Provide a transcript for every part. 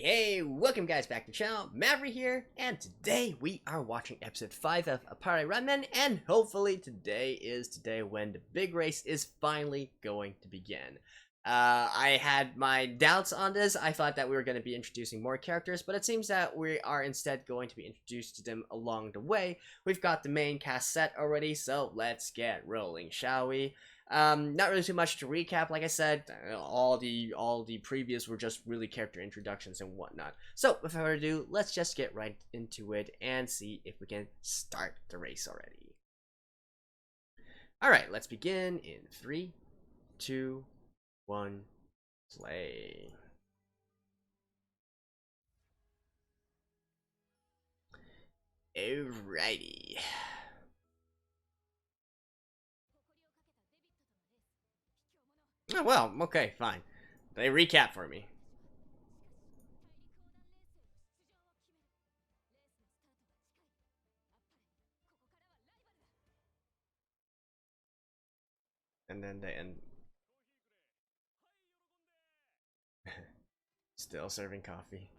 Hey, welcome guys back to the channel. Maverick here, and today we are watching episode 5 of Appare-Ranman, and hopefully today is today when the big race is finally going to begin. I had my doubts on this. I thought that we were going to be introducing more characters, but it seems that we are instead going to be introduced to them along the way. We've got the main cast set already, so let's get rolling, shall we? Not really too much to recap. Like I said, all the previous were just really character introductions and whatnot. So without further ado, let's just get right into it and see if we can start the race already. All right, let's begin in 3, 2, 1, play. Alrighty. Oh, well, okay, fine. They recap for me. And then they end. Still serving coffee.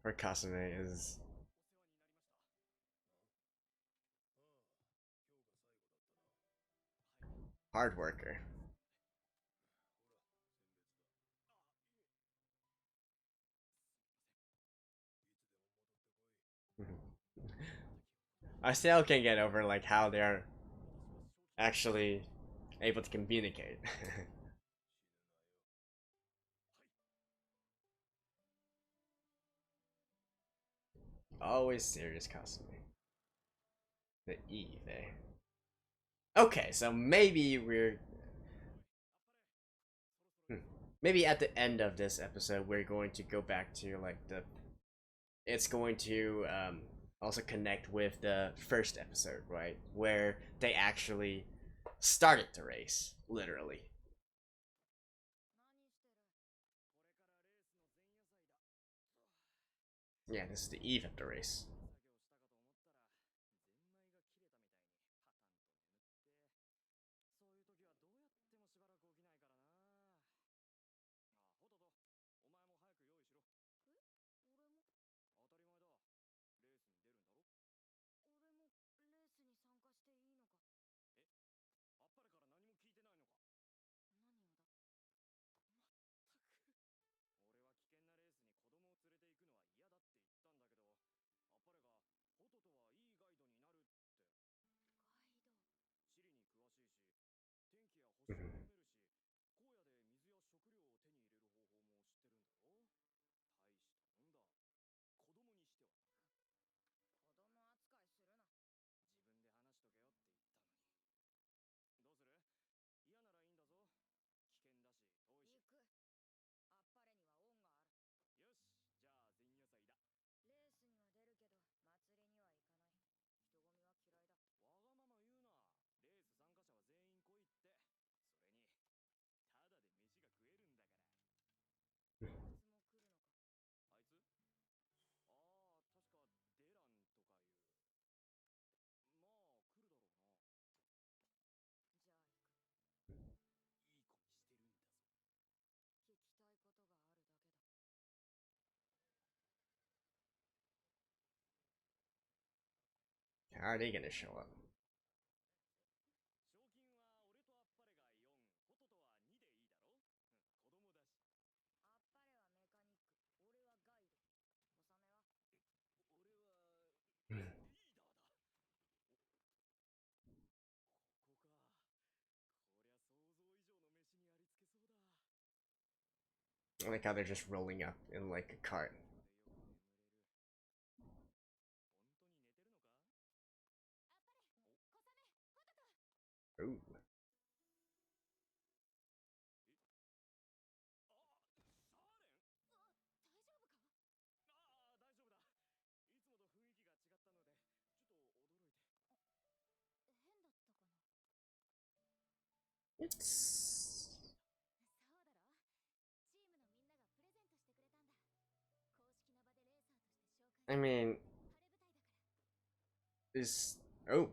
For Kasame is hard worker. I still can't get over like how they're actually able to communicate. Always serious Kasumi. The Eve, eh? Okay, so maybe we're maybe at the end of this episode we're going to go back to like the it's going to also connect with the first episode, right? Where they actually started the race, literally. Yeah, this is the eve of the race. Mhm. How are they gonna show up? I like how they're just rolling up in like a cart. Ooh. It's. I mean, Is oh.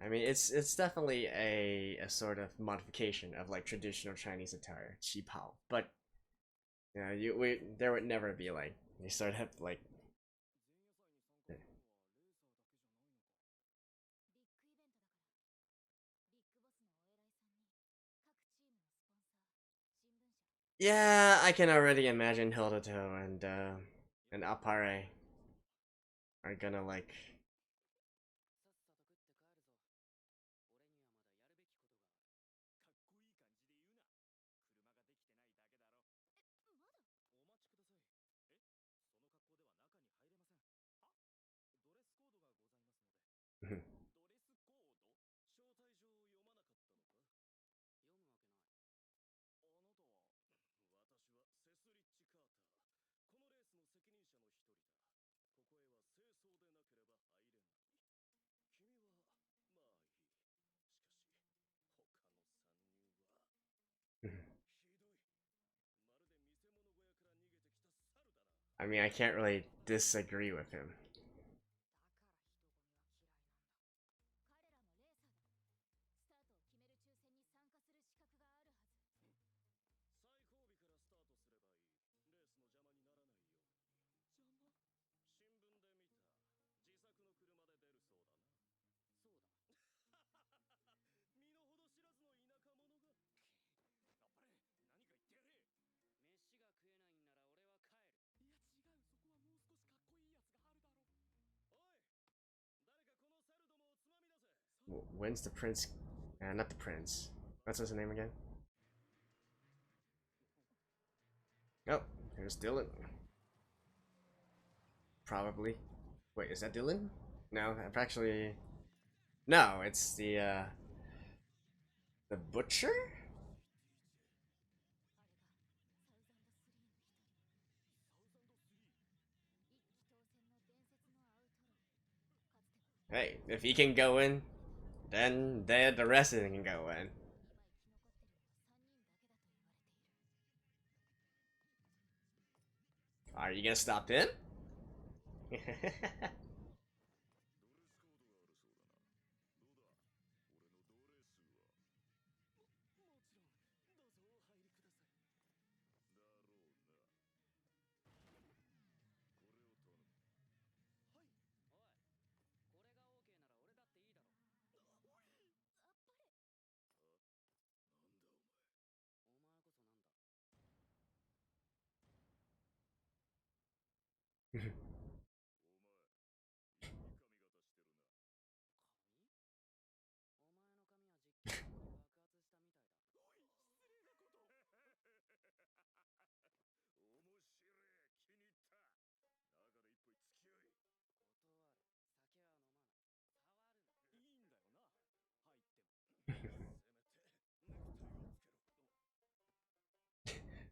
I mean, it's definitely a sort of modification of like traditional Chinese attire, qipao. But you know, there would never be like you sort of like. Yeah, I can already imagine Hildato and Appare are gonna like. I mean, I can't really disagree with him. When's the prince? Not the prince. What's his name again? Oh, here's Dylan. Probably. Wait, is that Dylan? No, I've actually. No, it's the butcher. Hey, if he can go in, then the rest of them can go in. Are you gonna stop him?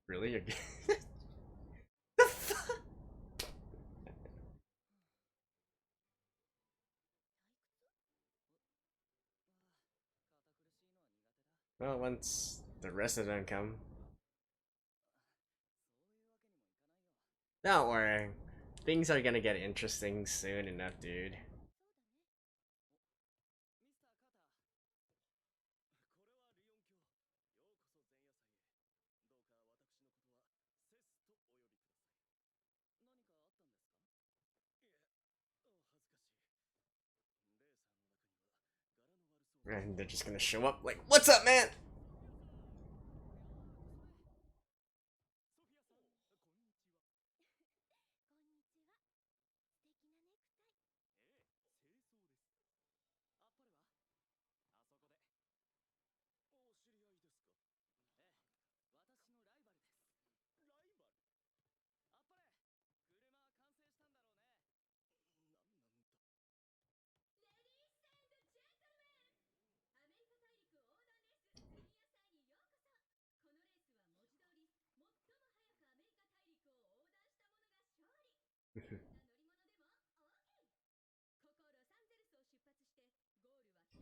Really? You're... the fuck? Well, once the rest of them come, don't worry. Things are gonna get interesting soon enough, dude. And they're just gonna show up like, "What's up, man?"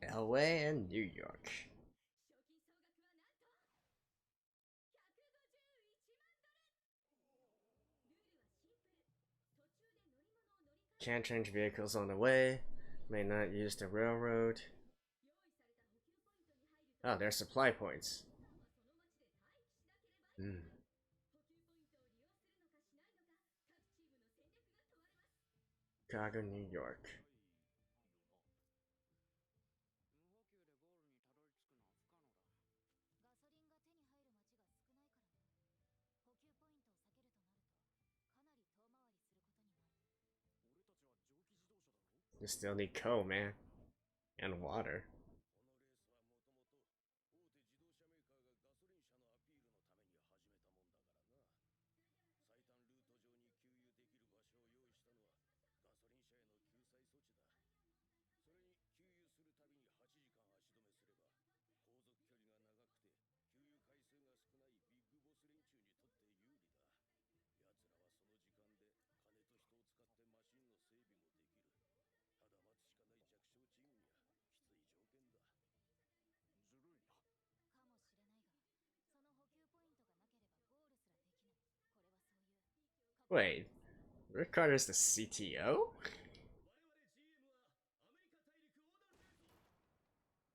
LA and New York. Can't change vehicles on the way. May not use the railroad. Oh, there's supply points. Chicago, New York. You still need coal, man. And water. Wait, Rick Carter's the CTO?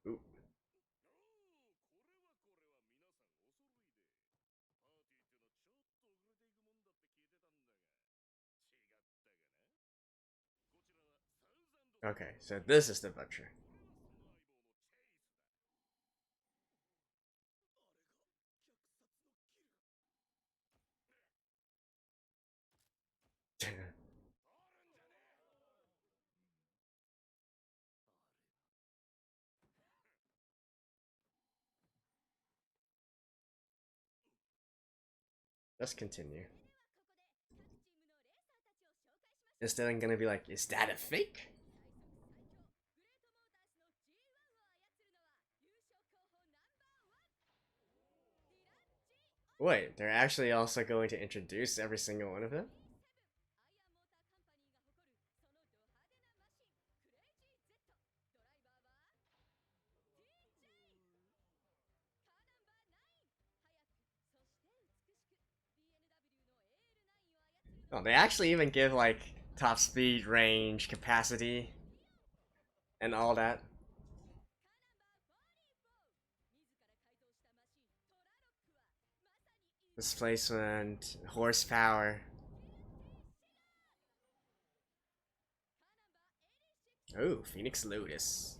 Ooh. Okay, so this is the butcher. Let's continue. Is then gonna be like, is that a fake? Wait, they're actually also going to introduce every single one of them? Oh, they actually even give like top speed, range, capacity, and all that. Displacement, horsepower. Oh, Phoenix Lotus.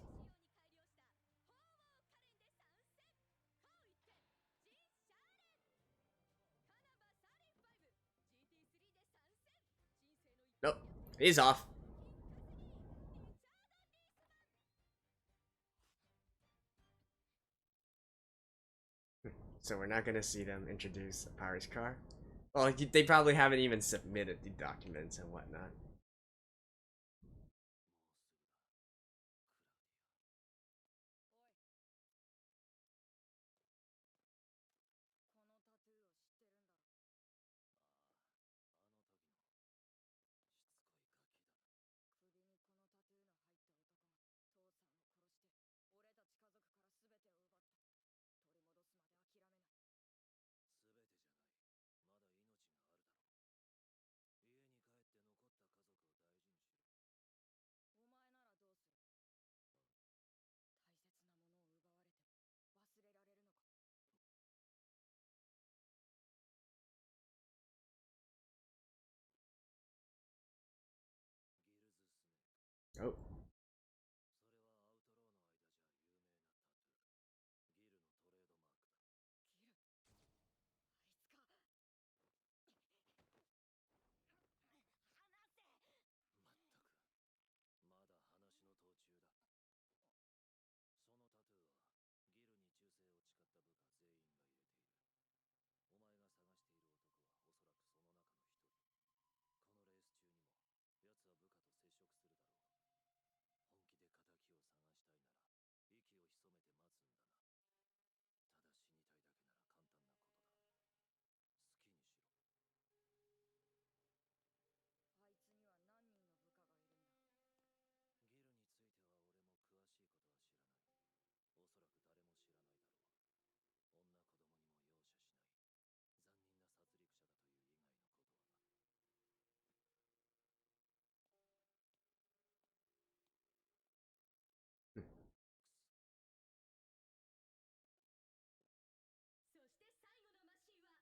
Nope, he's off. So we're not gonna see them introduce a Pirate's car. Well, they probably haven't even submitted the documents and whatnot.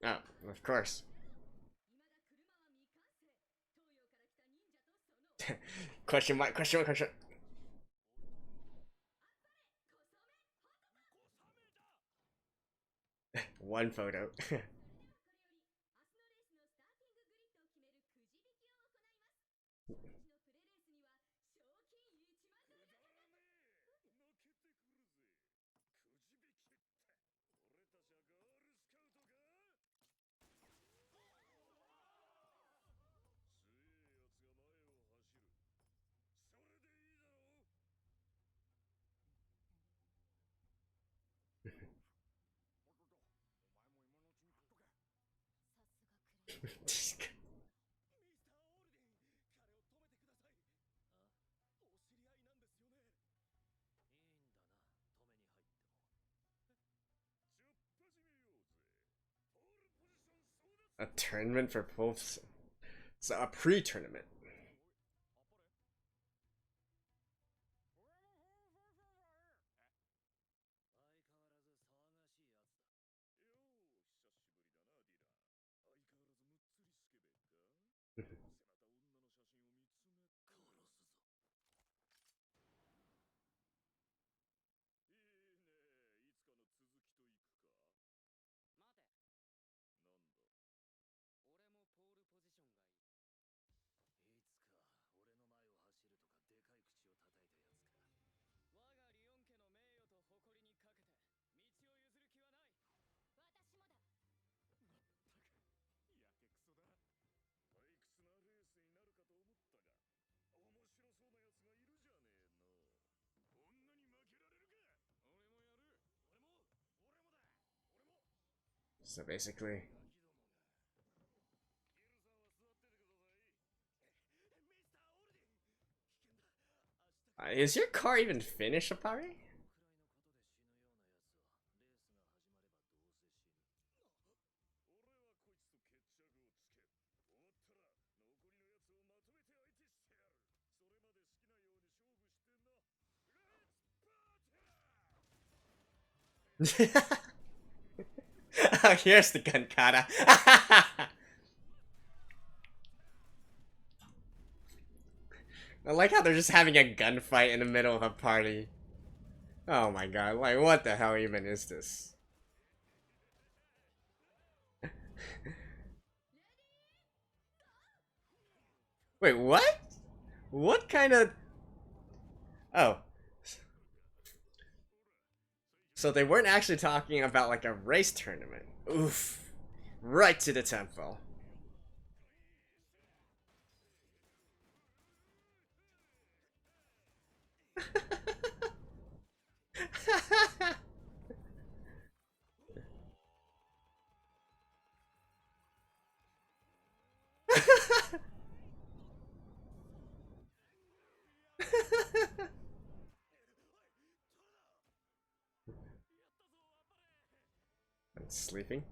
Oh, of course. Question mark, question mark, question mark. One photo. A tournament for both. So a pre-tournament. So basically, is your car even finished, Appare? Oh, here's the gun kata. I like how they're just having a gunfight in the middle of a party. Oh my god, like what the hell even is this? Wait, what? What kind of... Oh. So they weren't actually talking about like a race tournament. Oof. Right to the temple. I'm sleeping.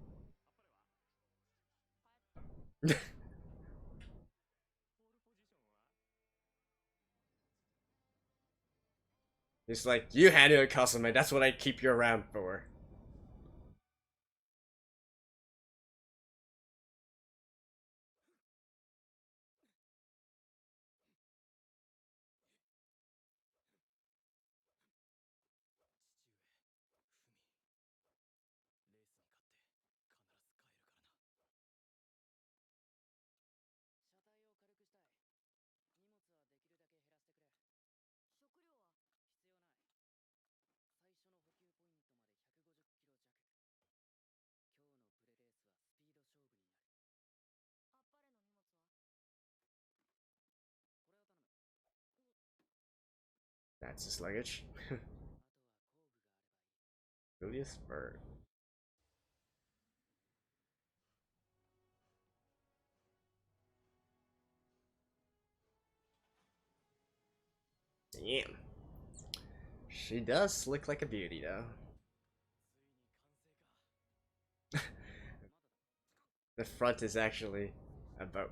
He's like, you handle it, customer. That's what I keep you around for. That's his luggage. Julius Bird. Damn. She does look like a beauty, though. The front is actually a boat.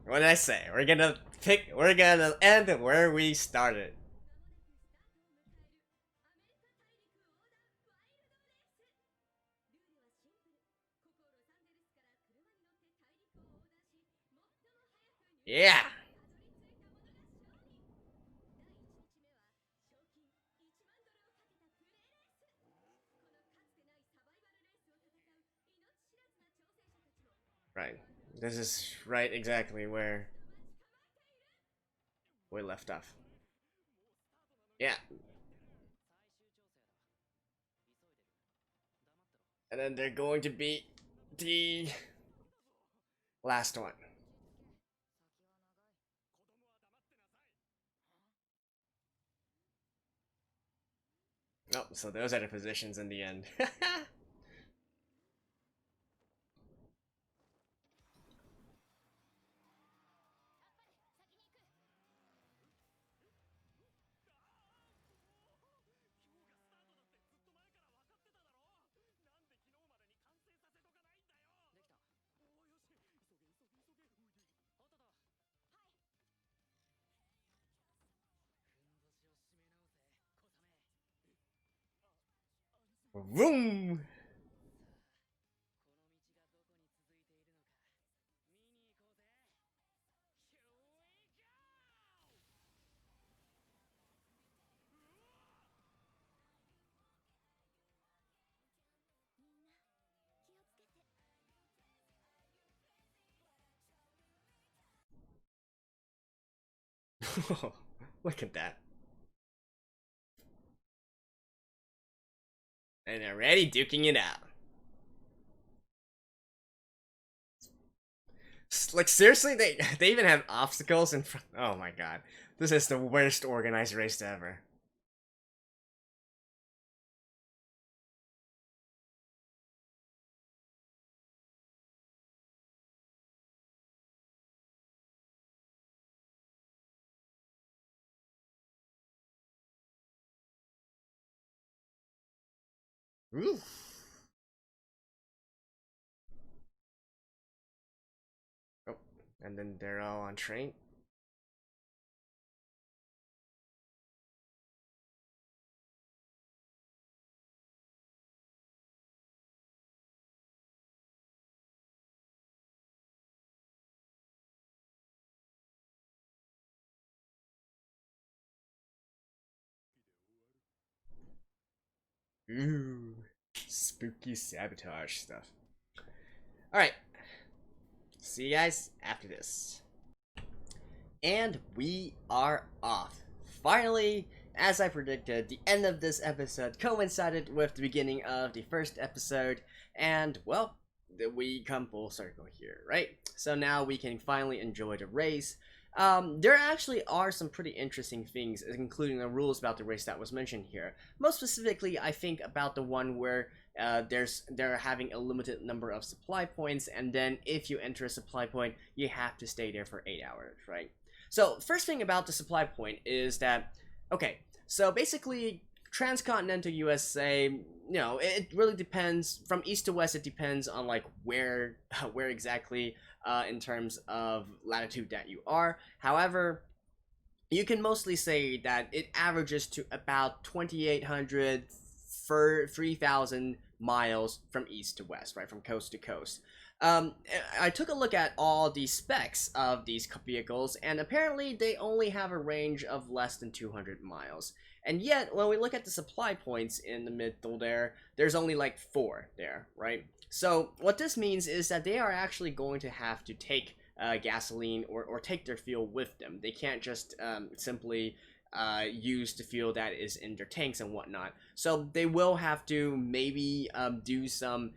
What did I say? We're gonna end where we started. Yeah. Right. This is right exactly where we left off. Yeah. And then they're going to be the last one. Oh, so those are the positions in the end. Vroom! Look at that. And they're already duking it out. Like seriously, they even have obstacles in front. Oh my god, this is the worst organized race ever. Ooh. Oh, and then they're all on train. Ooh, spooky sabotage stuff. All right, see you guys after this. And we are off. Finally, as I predicted, the end of this episode coincided with the beginning of the first episode, and well, we come full circle here, right? So now we can finally enjoy the race. There actually are some pretty interesting things, including the rules about the race that was mentioned here. Most specifically, I think about the one where they're having a limited number of supply points, and then if you enter a supply point, you have to stay there for 8 hours, right? So first thing about the supply point is that, okay, so basically transcontinental USA, it really depends from east to west. It depends on like where where exactly in terms of latitude that you are. However, you can mostly say that it averages to about 2,800 for 3,000 miles from east to west, right, from coast to coast. Um, I took a look at all the specs of these vehicles, and apparently they only have a range of less than 200 miles. And yet, when we look at the supply points in the middle there, there's only like 4 there, right? So what this means is that they are actually going to have to take gasoline or take their fuel with them. They can't just simply use the fuel that is in their tanks and whatnot. So they will have to maybe do some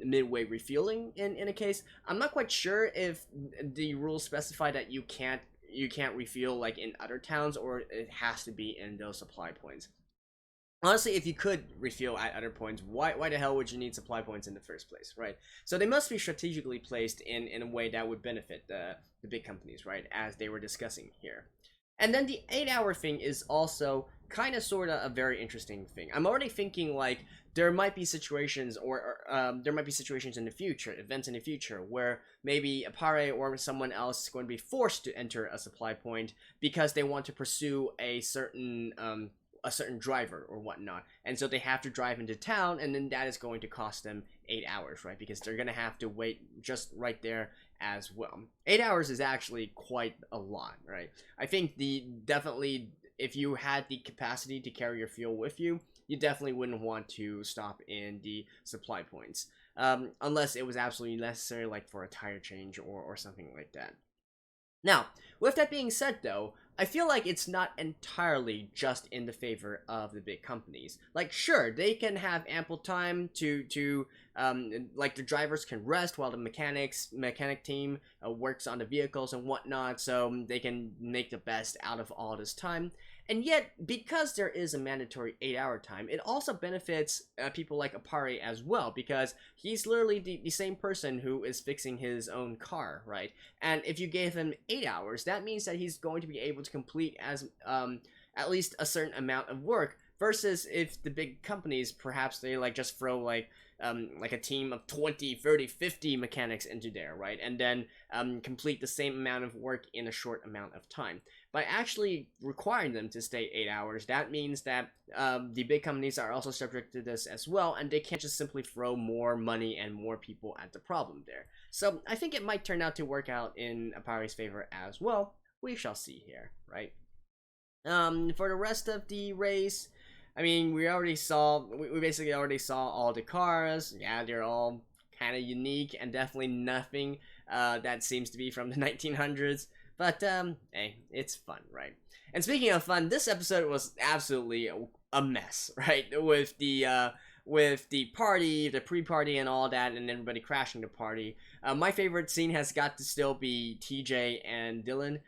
midway refueling in a case. I'm not quite sure if the rules specify that you can't refuel like in other towns, or it has to be in those supply points. Honestly, if you could refuel at other points, why the hell would you need supply points in the first place, right? So they must be strategically placed in a way that would benefit the big companies, right, as they were discussing here. And then the 8 hour thing is also kind of sort of a very interesting thing. I'm already thinking like there might be situations, or there might be situations in the future, events in the future, where maybe Appare or someone else is going to be forced to enter a supply point because they want to pursue a certain driver or whatnot, and so they have to drive into town, and then that is going to cost them 8 hours, right? Because they're gonna have to wait just right there as well. 8 hours is actually quite a lot, right? I think definitely if you had the capacity to carry your fuel with you, you definitely wouldn't want to stop in the supply points. Unless it was absolutely necessary, like for a tire change or something like that. Now, with that being said though, I feel like it's not entirely just in the favor of the big companies. Like, sure, they can have ample time to like the drivers can rest while the mechanic team works on the vehicles and whatnot, so they can make the best out of all this time. And yet, because there is a mandatory 8-hour time, it also benefits people like Appare as well, because he's literally the same person who is fixing his own car, right? And if you gave him 8 hours, that means that he's going to be able to complete as at least a certain amount of work, versus if the big companies, perhaps they like just throw like a team of 20, 30, 50 mechanics into there, right? And then complete the same amount of work in a short amount of time. By actually requiring them to stay 8 hours, that means that the big companies are also subject to this as well, and they can't just simply throw more money and more people at the problem there. So I think it might turn out to work out in Appare's favor as well. We shall see here, right? For the rest of the race, I mean, we basically already saw all the cars. Yeah, they're all kind of unique and definitely nothing that seems to be from the 1900s. But, hey, it's fun, right? And speaking of fun, this episode was absolutely a mess, right? With the party, the pre-party and all that, and everybody crashing the party. My favorite scene has got to still be TJ and Dylan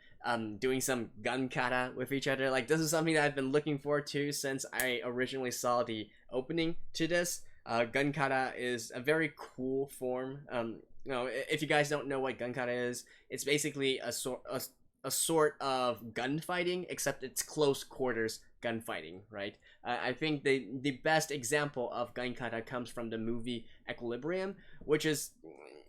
doing some gun kata with each other. Like, this is something that I've been looking forward to since I originally saw the opening to this. Gun kata is a very cool form. You know, if you guys don't know what gun kata is, it's basically a sort of gunfighting, except it's close quarters gunfighting, right? I think the best example of gun kata comes from the movie Equilibrium, which is,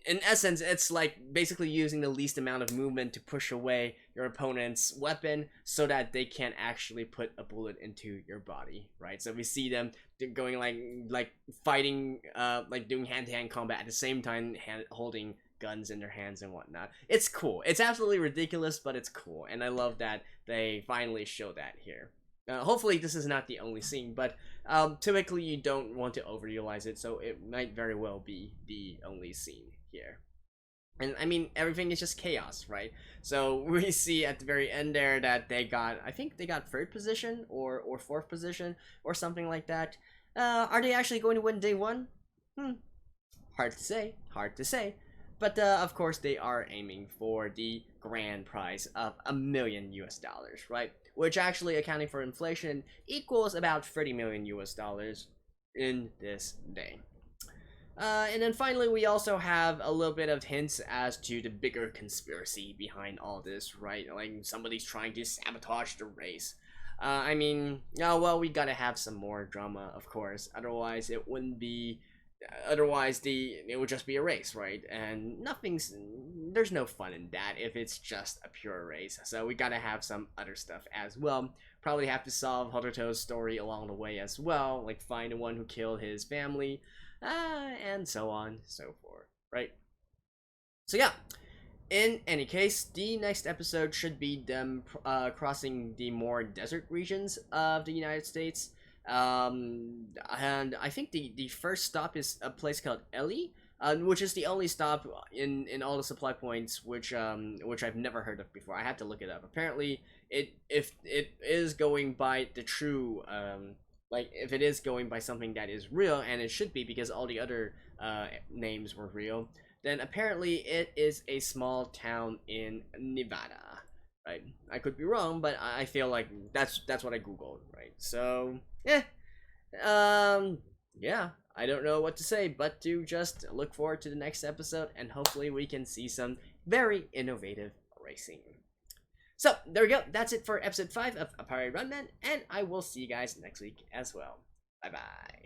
in essence, it's like basically using the least amount of movement to push away your opponent's weapon so that they can't actually put a bullet into your body, right? So we see them going like fighting, like doing hand-to-hand combat at the same time, holding guns in their hands and whatnot. It's cool. It's absolutely ridiculous, but it's cool, and I love that they finally show that here. Hopefully this is not the only scene, but typically you don't want to overutilize it, so it might very well be the only scene here. And I mean, everything is just chaos, right? So we see at the very end there that they got, I think they got 3rd position or 4th position or something like that. Are they actually going to win day 1? Hard to say. But of course they are aiming for the grand prize of $1 million US, right? Which actually, accounting for inflation, equals about $30 million US in this day. And then finally, we also have a little bit of hints as to the bigger conspiracy behind all this, right? Like, somebody's trying to sabotage the race. I mean, oh, well, we gotta have some more drama, of course. Otherwise, it wouldn't be... Otherwise, it would just be a race, right? And there's no fun in that if it's just a pure race. So we gotta have some other stuff as well. Probably have to solve Hototo's story along the way as well, like find the one who killed his family, and so on, so forth, right? So yeah, in any case, the next episode should be them crossing the more desert regions of the United States. And I think the first stop is a place called Ellie, which is the only stop in all the supply points, which I've never heard of before. I had to look it up. Apparently, if it is going by the true like, if it is going by something that is real, and it should be because all the other names were real, then apparently it is a small town in Nevada. Right? I could be wrong, but I feel like that's what I googled, right? So yeah, I don't know what to say, but to just look forward to the next episode, and hopefully we can see some very innovative racing. So there we go. That's it for episode 5 of Appare-Ranman, and I will see you guys next week as well. Bye bye.